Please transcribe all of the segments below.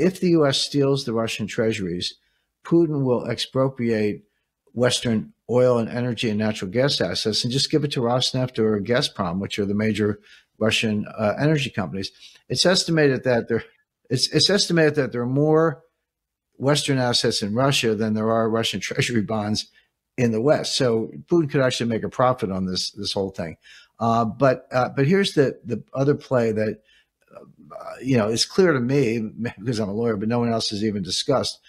if the U.S. steals the Russian treasuries, Putin will expropriate Western oil and energy and natural gas assets and just give it to Rosneft or Gazprom, which are the major Russian energy companies. It's estimated that it's estimated that there are more Western assets in Russia than there are Russian treasury bonds in the West. So Putin could actually make a profit on this whole thing. But here's the other play that is clear to me because I'm a lawyer, but no one else has even discussed.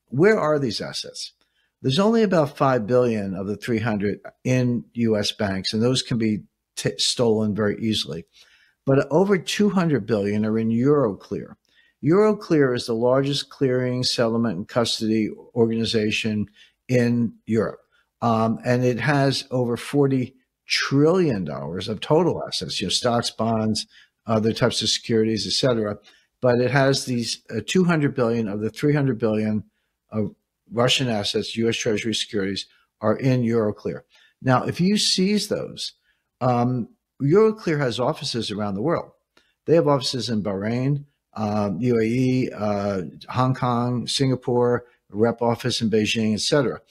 Where are these assets? There's only about 5 billion of the 300 in U.S. banks, and those can be stolen very easily. But over 200 billion are in Euroclear. Euroclear is the largest clearing, settlement, and custody organization in Europe. And it has over $40 trillion of total assets, stocks, bonds, other types of securities, et cetera. But it has these 200 billion of the 300 billion of Russian assets, U.S. Treasury securities, are in Euroclear. Now, if you seize those, Euroclear has offices around the world. They have offices in Bahrain, UAE, Hong Kong, Singapore, a rep office in Beijing, et cetera.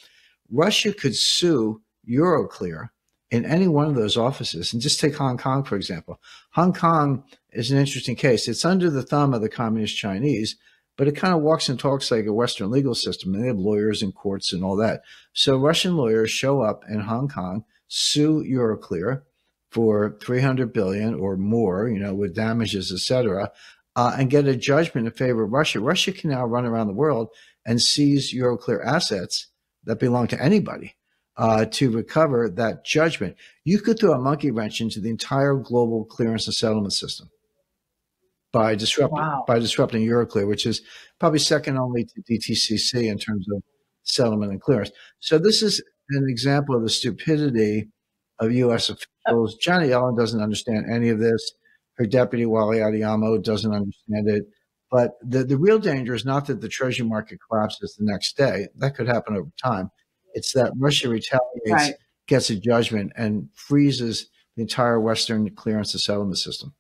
Russia could sue Euroclear in any one of those offices. And just take Hong Kong, for example. Hong Kong is an interesting case. It's under the thumb of the Communist Chinese, but it kind of walks and talks like a Western legal system. And they have lawyers and courts and all that. So Russian lawyers show up in Hong Kong, sue Euroclear for 300 billion or more, with damages, et cetera, and get a judgment in favor of Russia. Russia can now run around the world and seize Euroclear assets that belong to anybody to recover that judgment. You could throw a monkey wrench into the entire global clearance and settlement system by disrupting Euroclear, which is probably second only to DTCC in terms of settlement and clearance. So this is an example of the stupidity of U.S. officials. Janet Yellen doesn't understand any of this. Her deputy, Wally Adeyemo, doesn't understand it. But the real danger is not that the treasury market collapses the next day. That could happen over time. It's that Russia retaliates, gets a judgment, and freezes the entire Western clearance and settlement system.